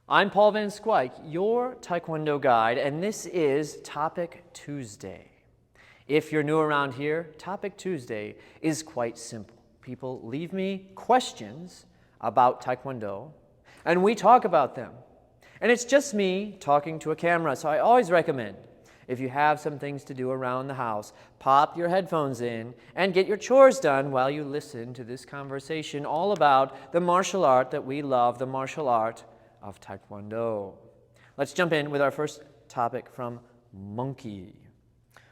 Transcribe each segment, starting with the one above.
I'm Paul Van Squike, your Taekwondo guide, and this is Topic Tuesday. If you're new around here, Topic Tuesday is quite simple. People leave me questions about Taekwondo, and we talk about them. And it's just me talking to a camera, so I always recommend, if you have some things to do around the house, pop your headphones in and get your chores done while you listen to this conversation all about the martial art that we love, the martial art of Taekwondo. Let's jump in with our first topic from Monkey.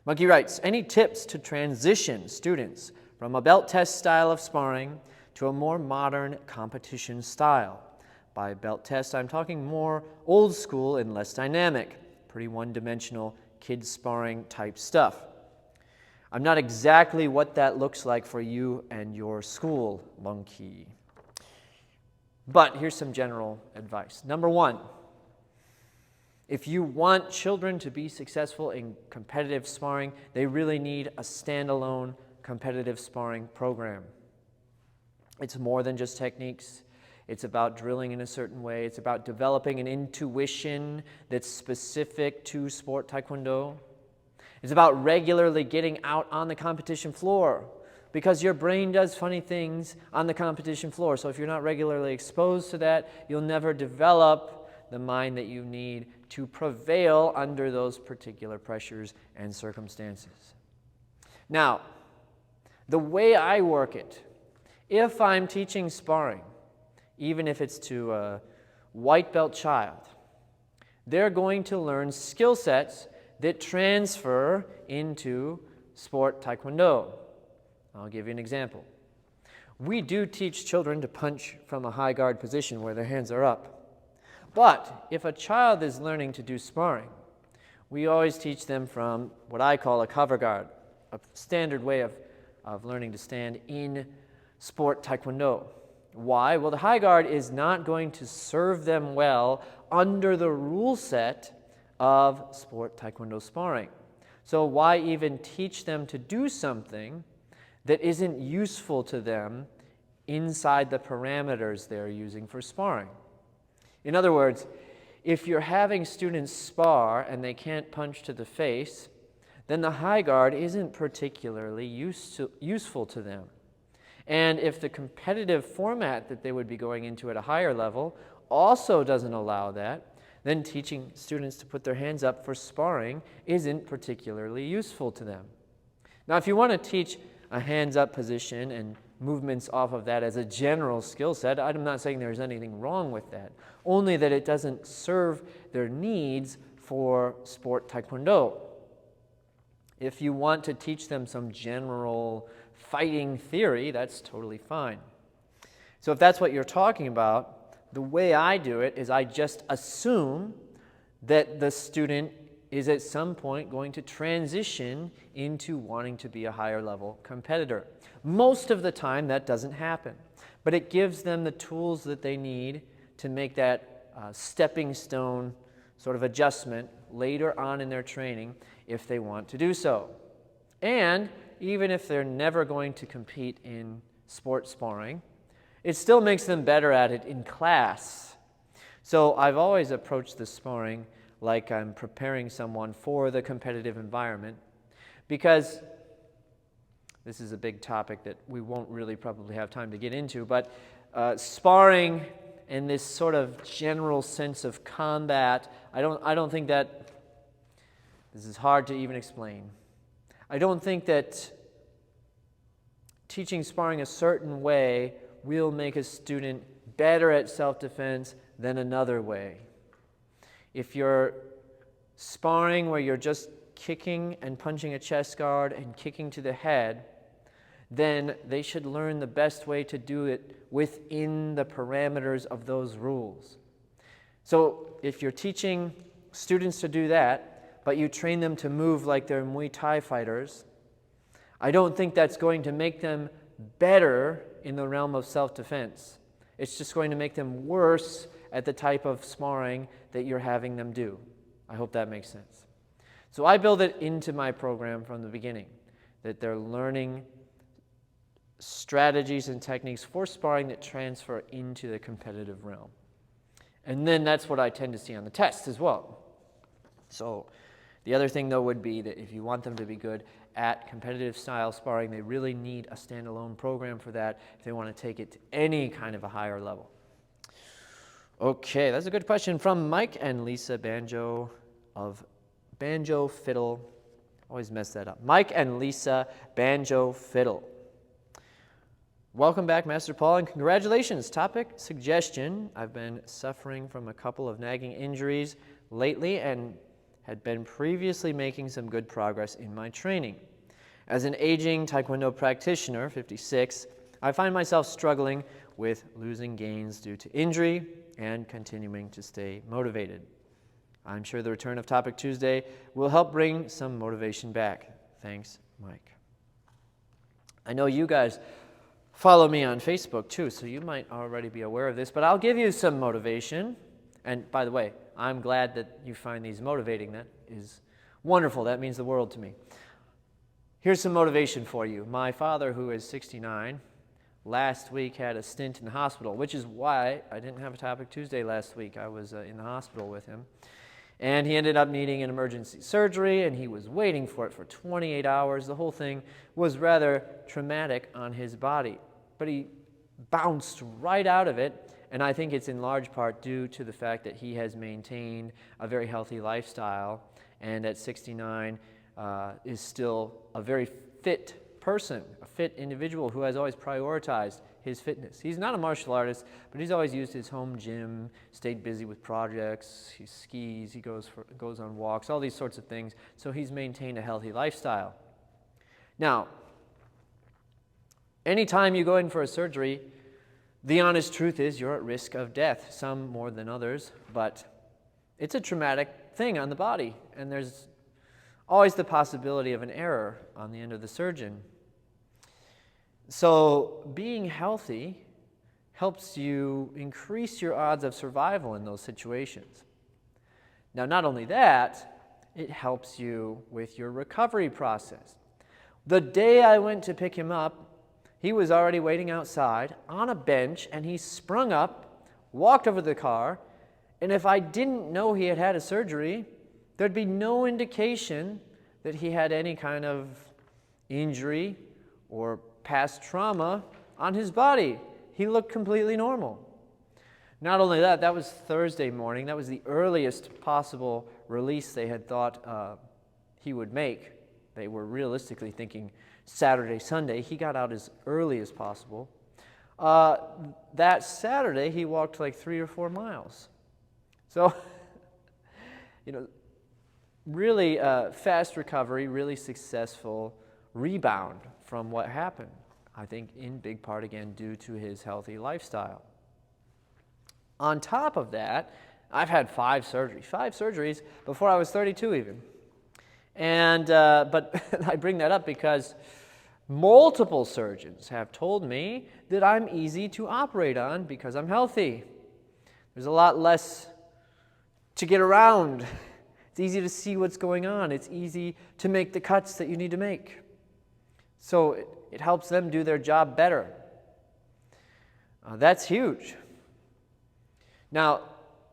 Monkey writes, any tips to transition students from a belt test style of sparring to a more modern competition style? By belt test, I'm talking more old school and less dynamic, pretty one-dimensional kids sparring type stuff. I'm not exactly what that looks like for you and your school, Monkey. But here's some general advice. Number one, if you want children to be successful in competitive sparring, they really need a standalone competitive sparring program. It's more than just techniques. It's about drilling in a certain way. It's about developing an intuition that's specific to sport Taekwondo. It's about regularly getting out on the competition floor, because your brain does funny things on the competition floor. So if you're not regularly exposed to that, you'll never develop the mind that you need to prevail under those particular pressures and circumstances. Now, the way I work it, if I'm teaching sparring, even if it's to a white belt child, they're going to learn skill sets that transfer into sport Taekwondo. I'll give you an example. We do teach children to punch from a high guard position where their hands are up. But if a child is learning to do sparring, we always teach them from what I call a cover guard, a standard way of learning to stand in sport Taekwondo. Why? Well, the high guard is not going to serve them well under the rule set of sport Taekwondo sparring. So why even teach them to do something that isn't useful to them inside the parameters they're using for sparring? In other words, if you're having students spar and they can't punch to the face, then the high guard isn't particularly useful to them. And if the competitive format that they would be going into at a higher level also doesn't allow that, then teaching students to put their hands up for sparring isn't particularly useful to them. Now, if you want to teach a hands-up position and movements off of that as a general skill set, I'm not saying there's anything wrong with that, only that it doesn't serve their needs for sport Taekwondo. If you want to teach them some general fighting theory, that's totally fine. So if that's what you're talking about, the way I do it is I just assume that the student is at some point going to transition into wanting to be a higher level competitor. Most of the time that doesn't happen, but it gives them the tools that they need to make that stepping stone sort of adjustment later on in their training if they want to do so. And even if they're never going to compete in sport sparring, it still makes them better at it in class. So I've always approached the sparring like I'm preparing someone for the competitive environment, because this is a big topic that we won't really probably have time to get into, but sparring and this sort of general sense of combat, I don't think that, this is hard to even explain. I don't think that teaching sparring a certain way will make a student better at self-defense than another way. If you're sparring where you're just kicking and punching a chest guard and kicking to the head, then they should learn the best way to do it within the parameters of those rules. So if you're teaching students to do that, but you train them to move like they're Muay Thai fighters, I don't think that's going to make them better in the realm of self-defense. It's just going to make them worse at the type of sparring that you're having them do. I hope that makes sense. So I build it into my program from the beginning, that they're learning strategies and techniques for sparring that transfer into the competitive realm. And then that's what I tend to see on the test as well. So the other thing, though, would be that if you want them to be good at competitive style sparring, they really need a standalone program for that if they want to take it to any kind of a higher level. Okay, that's a good question from Mike and Lisa Banjo of Banjo Fiddle. Always mess that up. Mike and Lisa Banjo Fiddle. Welcome back, Master Paul, and congratulations. Topic suggestion. I've been suffering from a couple of nagging injuries lately and had been previously making some good progress in my training. As an aging Taekwondo practitioner, 56, I find myself struggling with losing gains due to injury and continuing to stay motivated. I'm sure the return of Topic Tuesday will help bring some motivation back. Thanks, Mike. I know you guys follow me on Facebook too, so you might already be aware of this, but I'll give you some motivation. And by the way, I'm glad that you find these motivating. That is wonderful. That means the world to me. Here's some motivation for you. My father, who is 69, last week had a stint in the hospital, which is why I didn't have a Topic Tuesday last week. I was in the hospital with him. And he ended up needing an emergency surgery, and he was waiting for it for 28 hours. The whole thing was rather traumatic on his body. But he bounced right out of it, and I think it's in large part due to the fact that he has maintained a very healthy lifestyle, and at 69 is still a very fit person, a fit individual who has always prioritized his fitness. He's not a martial artist, but he's always used his home gym, stayed busy with projects, he skis, he goes on walks, all these sorts of things. So he's maintained a healthy lifestyle. Now, anytime you go in for a surgery, the honest truth is you're at risk of death, some more than others, but it's a traumatic thing on the body, and there's always the possibility of an error on the end of the surgeon. So being healthy helps you increase your odds of survival in those situations. Now, not only that, it helps you with your recovery process. The day I went to pick him up, he was already waiting outside on a bench, and he sprung up, walked over to the car, and if I didn't know he had had a surgery, there'd be no indication that he had any kind of injury or past trauma on his body. He looked completely normal. Not only that, that was Thursday morning. That was the earliest possible release they had thought he would make. They were realistically thinking Saturday, Sunday. He got out as early as possible. That Saturday, he walked like 3 or 4 miles. So, really fast recovery, really successful rebound from what happened. I think in big part, again, due to his healthy lifestyle. On top of that, I've had 5 surgeries before I was 32 even. And but I bring that up because multiple surgeons have told me that I'm easy to operate on because I'm healthy. There's a lot less to get around. It's easy to see what's going on. It's easy to make the cuts that you need to make. So it helps them do their job better. That's huge. Now,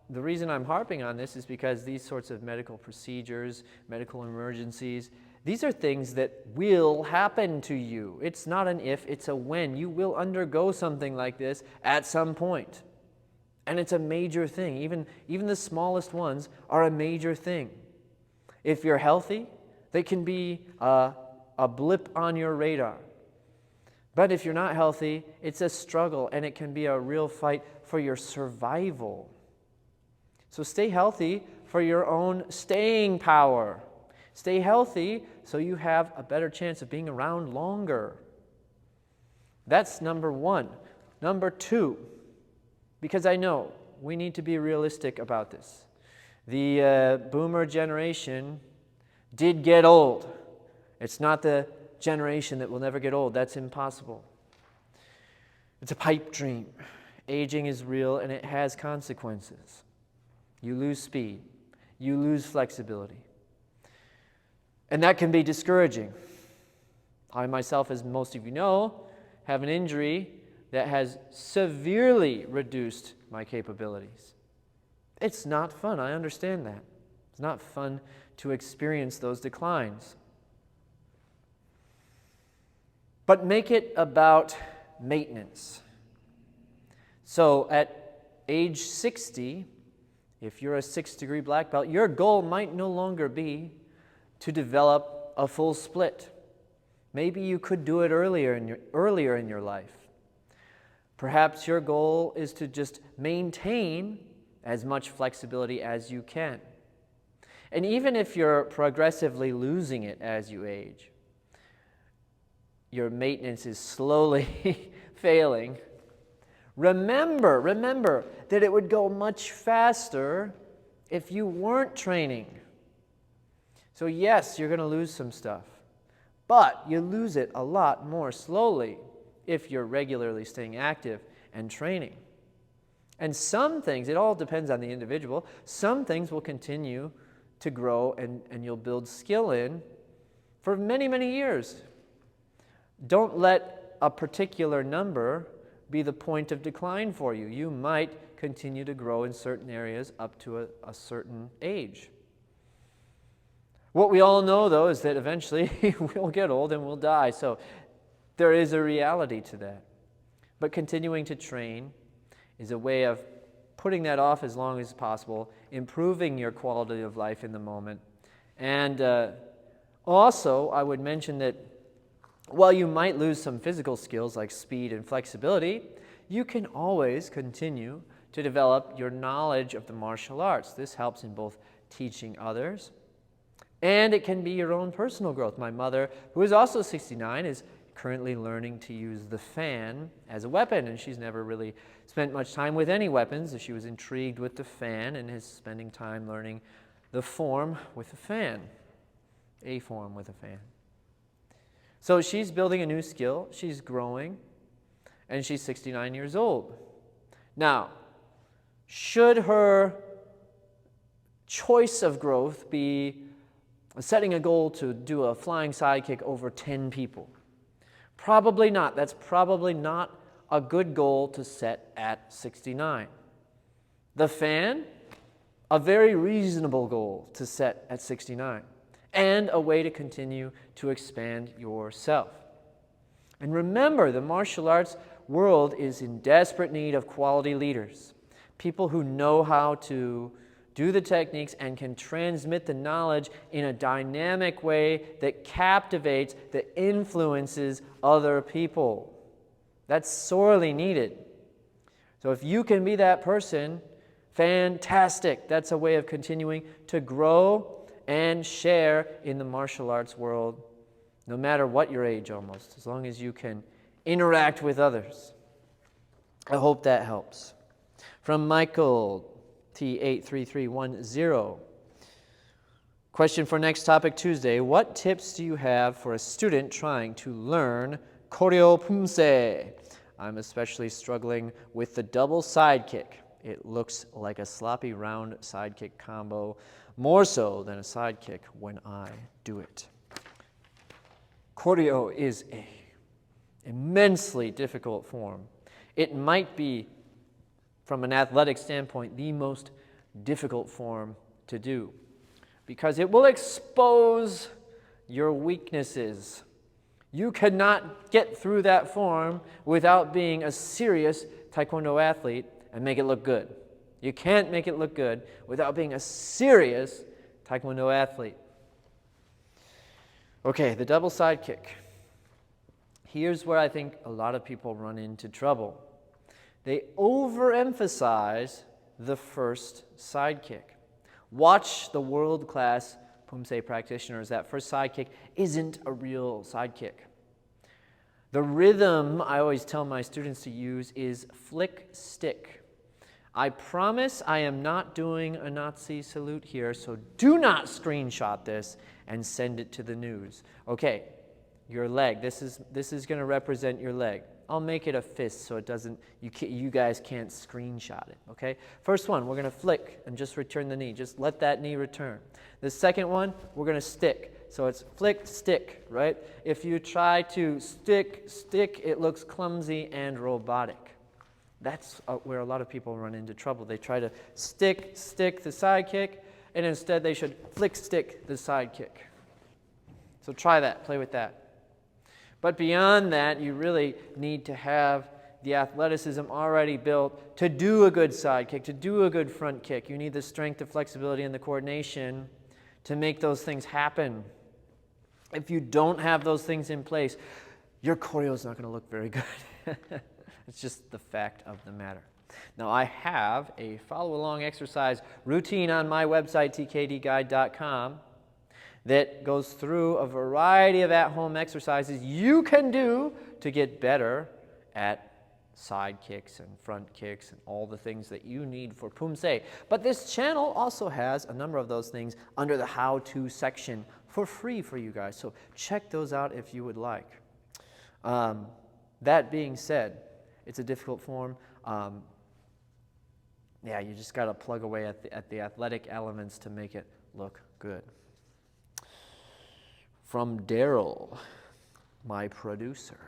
the reason I'm harping on this is because these sorts of medical procedures, medical emergencies, these are things that will happen to you. It's not an if, it's a when. You will undergo something like this at some point. And it's a major thing. Even the smallest ones are a major thing. If you're healthy, they can be a blip on your radar. But if you're not healthy, it's a struggle, and it can be a real fight for your survival. So stay healthy for your own staying power. Stay healthy so you have a better chance of being around longer. That's number 1. Number 2, because I know we need to be realistic about this. The boomer generation did get old. It's not the generation that will never get old. That's impossible. It's a pipe dream. Aging is real, and it has consequences. You lose speed. You lose flexibility. And that can be discouraging. I myself, as most of you know, have an injury that has severely reduced my capabilities. It's not fun. I understand that. It's not fun to experience those declines. But make it about maintenance. So at age 60, if you're a 6th-degree black belt, your goal might no longer be to develop a full split. Maybe you could do it earlier in your life. Perhaps your goal is to just maintain as much flexibility as you can. And even if you're progressively losing it as you age, your maintenance is slowly failing, remember that it would go much faster if you weren't training. So yes, you're going to lose some stuff, but you lose it a lot more slowly if you're regularly staying active and training. And some things, it all depends on the individual, some things will continue to grow and you'll build skill in for many, many years. Don't let a particular number be the point of decline for you. You might continue to grow in certain areas up to a certain age. What we all know, though, is that eventually we'll get old and we'll die. So there is a reality to that. But continuing to train is a way of putting that off as long as possible, improving your quality of life in the moment. And also, I would mention that while you might lose some physical skills like speed and flexibility, you can always continue to develop your knowledge of the martial arts. This helps in both teaching others, and it can be your own personal growth. My mother, who is also 69, is currently learning to use the fan as a weapon, and she's never really spent much time with any weapons. She was intrigued with the fan and is spending time learning the form with a fan, a form with a fan. So she's building a new skill, she's growing, and she's 69 years old. Now, should her choice of growth be setting a goal to do a flying sidekick over 10 people? Probably not. That's probably not a good goal to set at 69. The fan, a very reasonable goal to set at 69. And a way to continue to expand yourself. And remember, the martial arts world is in desperate need of quality leaders, people who know how to do the techniques and can transmit the knowledge in a dynamic way that captivates, that influences other people. That's sorely needed. So if you can be that person, fantastic. That's a way of continuing to grow and share in the martial arts world, no matter what your age almost, as long as you can interact with others. I hope that helps. From Michael T83310. Question for next topic Tuesday. What tips do you have for a student trying to learn Koryo Pumse? I'm especially struggling with the double sidekick. It looks like a sloppy round sidekick combo, more so than a sidekick when I do it. Koryo is an immensely difficult form. It might be, from an athletic standpoint, the most difficult form to do because it will expose your weaknesses. You cannot get through that form without being a serious Taekwondo athlete and make it look good. You can't make it look good without being a serious Taekwondo athlete. Okay, the double sidekick. Here's where I think a lot of people run into trouble. They overemphasize the first sidekick. Watch the world-class Pumse practitioners. That first sidekick isn't a real sidekick. The rhythm I always tell my students to use is flick stick. I promise I am not doing a Nazi salute here, so do not screenshot this and send it to the news. Okay, your leg. This is going to represent your leg. I'll make it a fist so it doesn't. You guys can't screenshot it. Okay. First one, we're going to flick and just return the knee. Just let that knee return. The second one, we're going to stick. So it's flick, stick. Right. If you try to stick, it looks clumsy and robotic. That's where a lot of people run into trouble. They try to stick the sidekick, and instead they should stick the sidekick. So try that, play with that. But beyond that, you really need to have the athleticism already built to do a good sidekick, to do a good front kick. You need the strength, the flexibility, and the coordination to make those things happen. If you don't have those things in place, your choreo is not going to look very good. It's just the fact of the matter. Now, I have a follow-along exercise routine on my website, tkdguide.com, that goes through a variety of at-home exercises you can do to get better at side kicks and front kicks and all the things that you need for Pumse. But this channel also has a number of those things under the how-to section for free for you guys. So check those out if you would like. That being said, it's a difficult form. Yeah, you just got to plug away at the athletic elements to make it look good. From Daryl, my producer.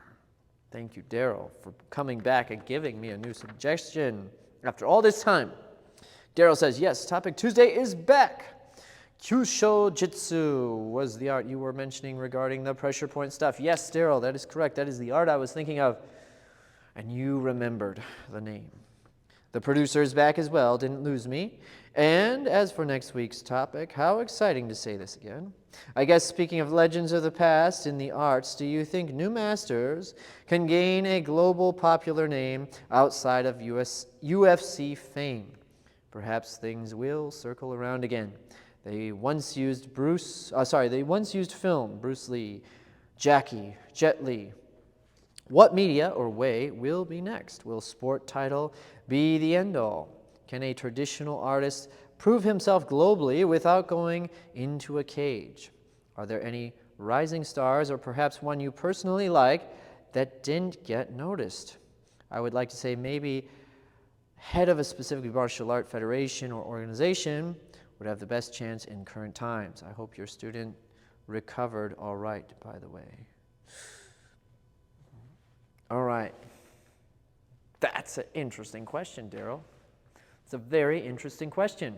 Thank you, Daryl, for coming back and giving me a new suggestion after all this time. Daryl says, yes, Topic Tuesday is back. Kyusho Jitsu was the art you were mentioning regarding the pressure point stuff. Yes, Daryl, that is correct. That is the art I was thinking of. And you remembered the name. The producer is back as well, didn't lose me. And as for next week's topic, how exciting to say this again. I guess speaking of legends of the past in the arts, do you think new masters can gain a global popular name outside of UFC fame? Perhaps things will circle around again. They once used film, Bruce Lee, Jackie, Jet Li. What media or way will be next? Will sport title be the end-all? Can a traditional artist prove himself globally without going into a cage? Are there any rising stars, or perhaps one you personally like, that didn't get noticed? I would like to say maybe head of a specific martial art federation or organization would have the best chance in current times. I hope your student recovered all right, by the way. All right. That's an interesting question, Daryl. It's a very interesting question.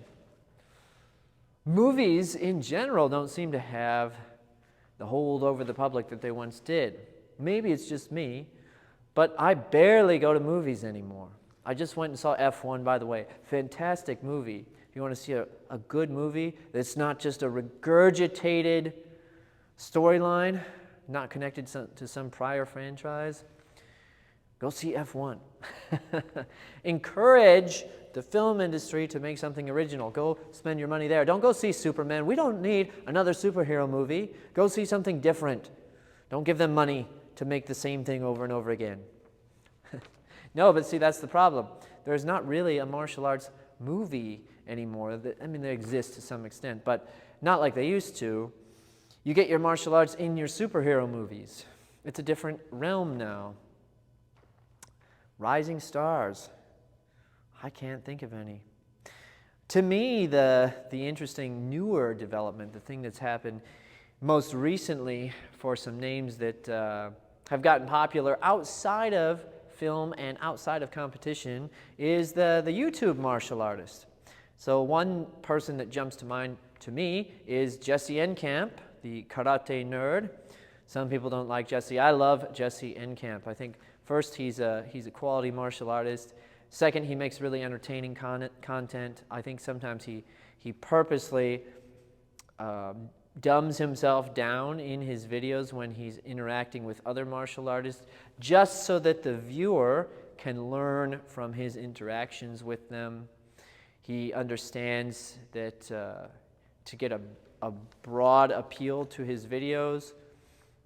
Movies in general don't seem to have the hold over the public that they once did. Maybe it's just me, but I barely go to movies anymore. I just went and saw F1, by the way. Fantastic movie. If you want to see a good movie that's not just a regurgitated storyline, not connected to some prior franchise, go see F1. Encourage the film industry to make something original. Go spend your money there. Don't go see Superman. We don't need another superhero movie. Go see something different. Don't give them money to make the same thing over and over again. No, but see, that's the problem. There's not really a martial arts movie anymore. I mean, they exist to some extent, but not like they used to. You get your martial arts in your superhero movies. It's a different realm now. Rising stars. I can't think of any. To me, the interesting newer development, the thing that's happened most recently for some names that have gotten popular outside of film and outside of competition is the YouTube martial artist. So one person that jumps to mind to me is Jesse Enkamp, the karate nerd. Some people don't like Jesse. I love Jesse Enkamp. I think first, he's a quality martial artist. Second, he makes really entertaining content. I think sometimes he purposely dumbs himself down in his videos when he's interacting with other martial artists, just so that the viewer can learn from his interactions with them. He understands that to get a broad appeal to his videos,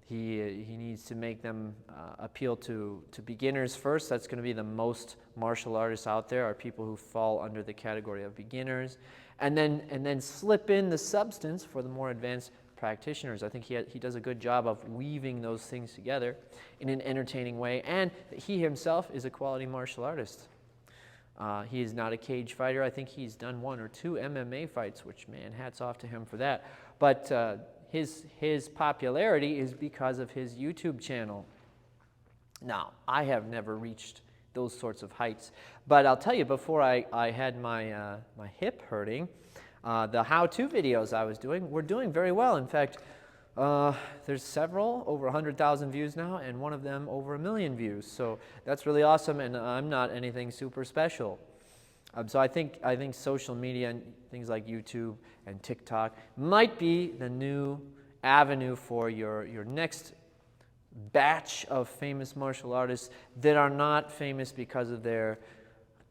he needs to make them appeal to beginners first. That's going to be the most martial artists out there are people who fall under the category of beginners, and then slip in the substance for the more advanced practitioners. I think he does a good job of weaving those things together in an entertaining way, and he himself is a quality martial artist. He is not a cage fighter. I think he's done 1 or 2 MMA fights, which, man, hats off to him for that. But his popularity is because of his YouTube channel. Now, I have never reached those sorts of heights. But I'll tell you, before I had my hip hurting, the how-to videos I was doing were doing very well. In fact, there's several over 100,000 views now, and one of them over 1 million views. So that's really awesome, and I'm not anything super special. So I think social media and things like YouTube and TikTok might be the new avenue for your next batch of famous martial artists that are not famous because of their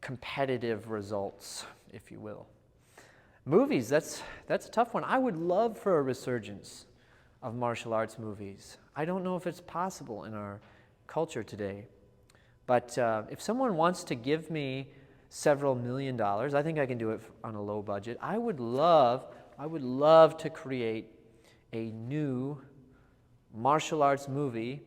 competitive results, if you will. Movies, that's a tough one. I would love for a resurgence of martial arts movies. I don't know if it's possible in our culture today. But if someone wants to give me several $1 million, I think I can do it on a low budget. I would love to create a new martial arts movie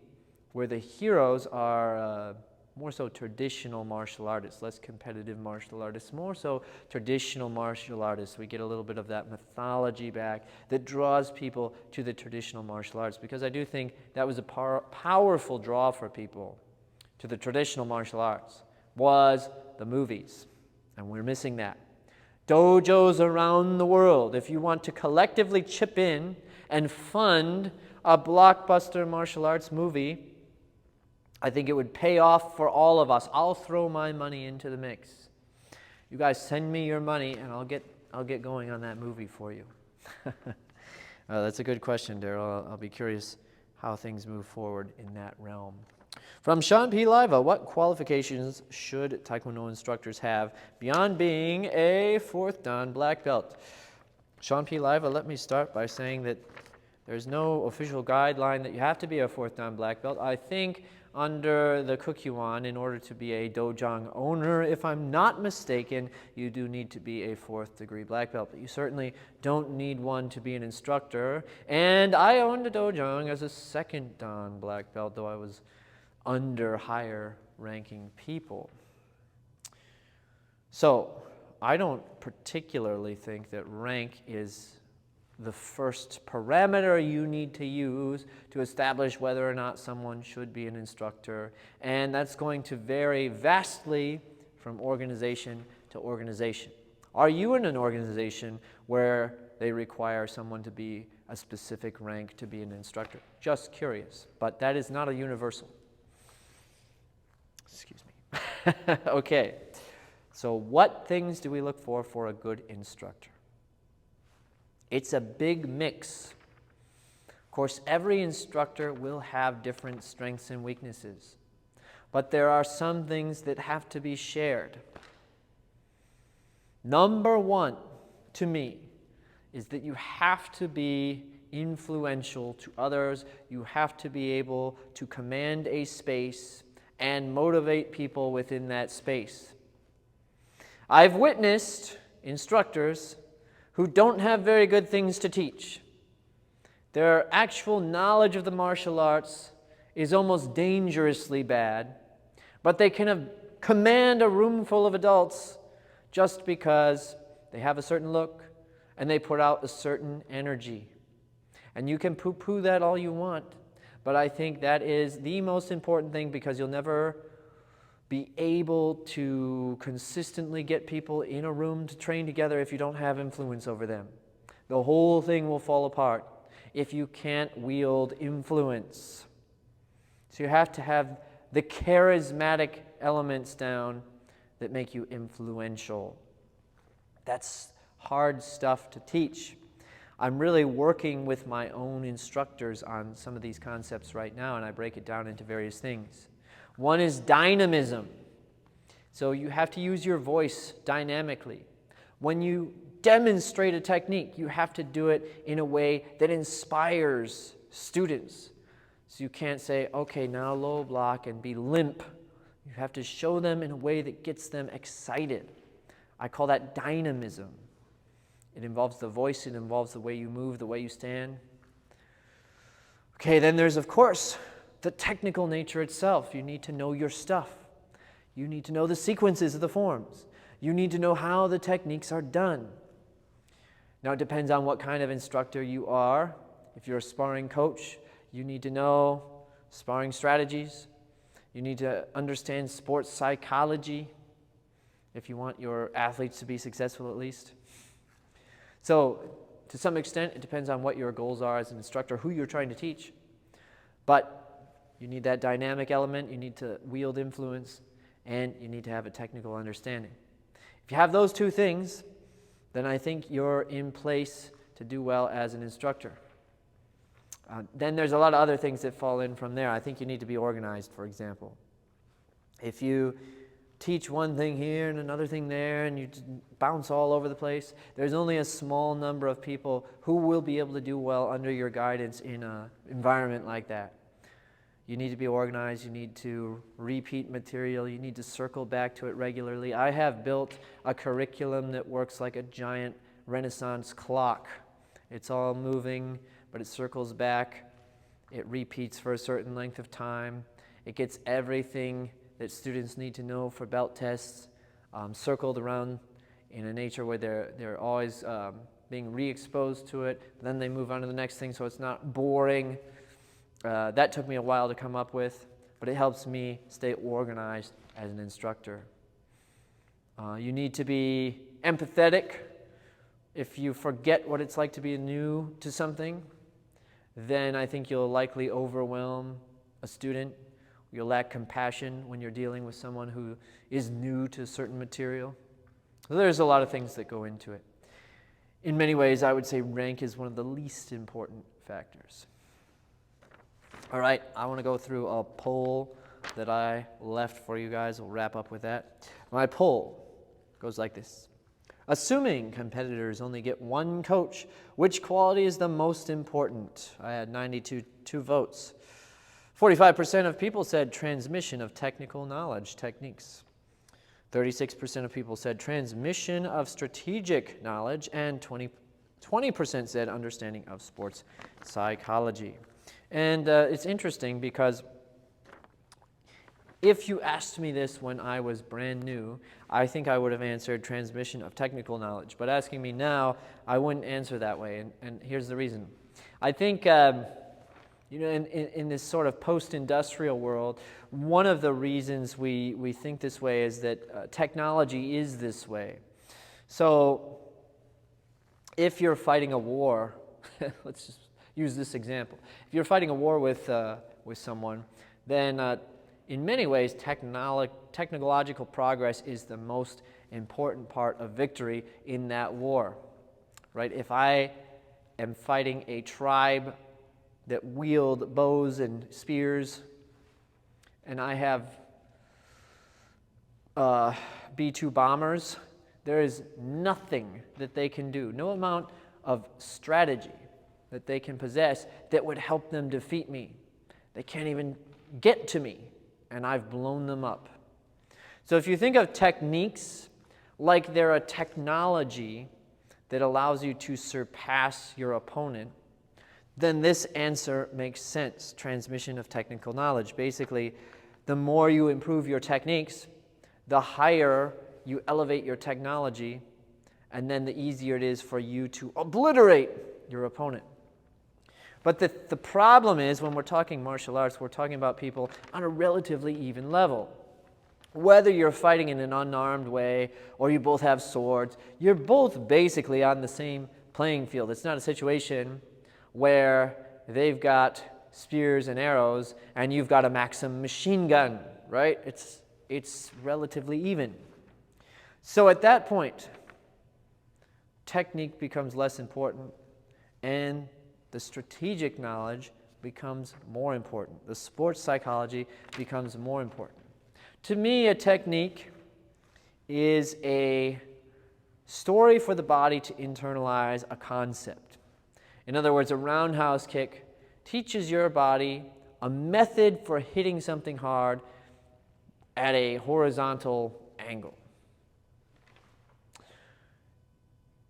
where the heroes are more so traditional martial artists, less competitive martial artists, more so traditional martial artists. We get a little bit of that mythology back that draws people to the traditional martial arts, because I do think that was a powerful draw for people to the traditional martial arts, was the movies, and we're missing that. Dojos around the world, if you want to collectively chip in and fund a blockbuster martial arts movie, I think it would pay off for all of us. I'll throw my money into the mix. You guys send me your money, and I'll get going on that movie for you. That's a good question, Daryl. I'll be curious how things move forward in that realm. From Sean P. Liva, what qualifications should Taekwondo instructors have beyond being a 4th Dan black belt? Sean P. Liva, let me start by saying that there's no official guideline that you have to be a 4th Dan black belt. I think under the Kukyuan, in order to be a dojang owner, if I'm not mistaken, you do need to be a 4th degree black belt, but you certainly don't need one to be an instructor. And I owned a dojang as a 2nd Dan black belt, though I was under higher ranking people. So I don't particularly think that rank is the first parameter you need to use to establish whether or not someone should be an instructor, and that's going to vary vastly from organization to organization. Are you in an organization where they require someone to be a specific rank to be an instructor? Just curious, but that is not a universal. Excuse me. Okay, so what things do we look for a good instructor? It's a big mix. Of course, every instructor will have different strengths and weaknesses, but there are some things that have to be shared. Number one, to me, is that you have to be influential to others. You have to be able to command a space and motivate people within that space. I've witnessed instructors who don't have very good things to teach. Their actual knowledge of the martial arts is almost dangerously bad, but they can command a room full of adults just because they have a certain look and they put out a certain energy. And you can poo-poo that all you want, but I think that is the most important thing, because you'll never be able to consistently get people in a room to train together if you don't have influence over them. The whole thing will fall apart if you can't wield influence. So you have to have the charismatic elements down that make you influential. That's hard stuff to teach. I'm really working with my own instructors on some of these concepts right now, and I break it down into various things. One is dynamism. So you have to use your voice dynamically. When you demonstrate a technique, you have to do it in a way that inspires students. So you can't say, okay, now low block and be limp. You have to show them in a way that gets them excited. I call that dynamism. It involves the voice, it involves the way you move, the way you stand. Okay, then there's, of course, the technical nature itself. You need to know your stuff. You need to know the sequences of the forms. You need to know how the techniques are done. Now, it depends on what kind of instructor you are. If you're a sparring coach, you need to know sparring strategies. You need to understand sports psychology if you want your athletes to be successful at least. So to some extent, it depends on what your goals are as an instructor, who you're trying to teach. But you need that dynamic element, you need to wield influence, and you need to have a technical understanding. If you have those two things, then I think you're in place to do well as an instructor. Then there's a lot of other things that fall in from there. I think you need to be organized, for example. If you teach one thing here and another thing there and you bounce all over the place, there's only a small number of people who will be able to do well under your guidance in an environment like that. You need to be organized, you need to repeat material, you need to circle back to it regularly. I have built a curriculum that works like a giant Renaissance clock. It's all moving, but it circles back, it repeats for a certain length of time, it gets everything that students need to know for belt tests circled around in a nature where they're always being re-exposed to it. Then they move on to the next thing, so it's not boring. That took me a while to come up with, but it helps me stay organized as an instructor. You need to be empathetic. If you forget what it's like to be new to something, then I think you'll likely overwhelm a student. You'll lack compassion when you're dealing with someone who is new to certain material. So there's a lot of things that go into it. In many ways, I would say rank is one of the least important factors. All right, I want to go through a poll that I left for you guys. We'll wrap up with that. My poll goes like this. Assuming competitors only get one coach, which quality is the most important? I had 92 votes. 45% of people said transmission of technical knowledge, techniques. 36% of people said transmission of strategic knowledge, and 20% said understanding of sports psychology. And it's interesting because if you asked me this when I was brand new, I think I would have answered transmission of technical knowledge. But asking me now, I wouldn't answer that way, and here's the reason. I think, in this sort of post-industrial world, one of the reasons we think this way is that technology is this way. So if you're fighting a war, let's just use this example. If you're fighting a war with someone, then in many ways, technological progress is the most important part of victory in that war, right? If I am fighting a tribe that wield bows and spears, and I have B-2 bombers, there is nothing that they can do, no amount of strategy that they can possess that would help them defeat me. They can't even get to me, and I've blown them up. So if you think of techniques like they're a technology that allows you to surpass your opponent, then this answer makes sense, transmission of technical knowledge. Basically, the more you improve your techniques, the higher you elevate your technology, and then the easier it is for you to obliterate your opponent. But the problem is, when we're talking martial arts, we're talking about people on a relatively even level. Whether you're fighting in an unarmed way or you both have swords, you're both basically on the same playing field. It's not a situation where they've got spears and arrows and you've got a Maxim machine gun, right? It's relatively even. So at that point, technique becomes less important and the strategic knowledge becomes more important. The sports psychology becomes more important. To me, a technique is a story for the body to internalize a concept. In other words, a roundhouse kick teaches your body a method for hitting something hard at a horizontal angle.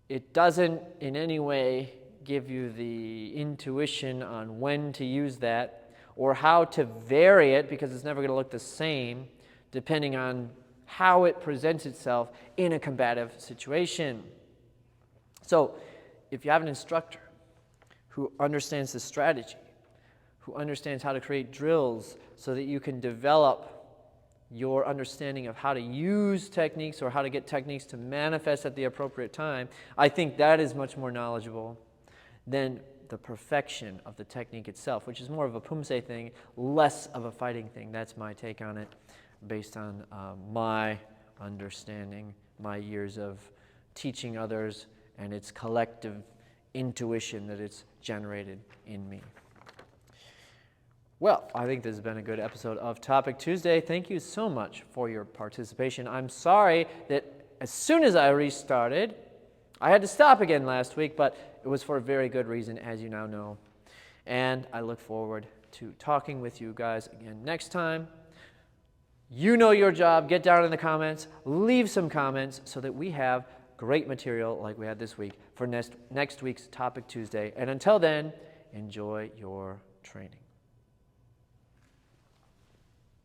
It doesn't in any way give you the intuition on when to use that or how to vary it, because it's never going to look the same depending on how it presents itself in a combative situation. So if you have an instructor who understands the strategy, who understands how to create drills so that you can develop your understanding of how to use techniques or how to get techniques to manifest at the appropriate time, I think that is much more knowledgeable than the perfection of the technique itself, which is more of a pumse thing, less of a fighting thing. That's my take on it based on my understanding, my years of teaching others, and its collective intuition that it's generated in me. Well, I think this has been a good episode of Topic Tuesday. Thank you so much for your participation. I'm sorry that as soon as I restarted, I had to stop again last week, but it was for a very good reason, as you now know. And I look forward to talking with you guys again next time. You know your job. Get down in the comments. Leave some comments so that we have great material like we had this week for next week's Topic Tuesday. And until then, enjoy your training.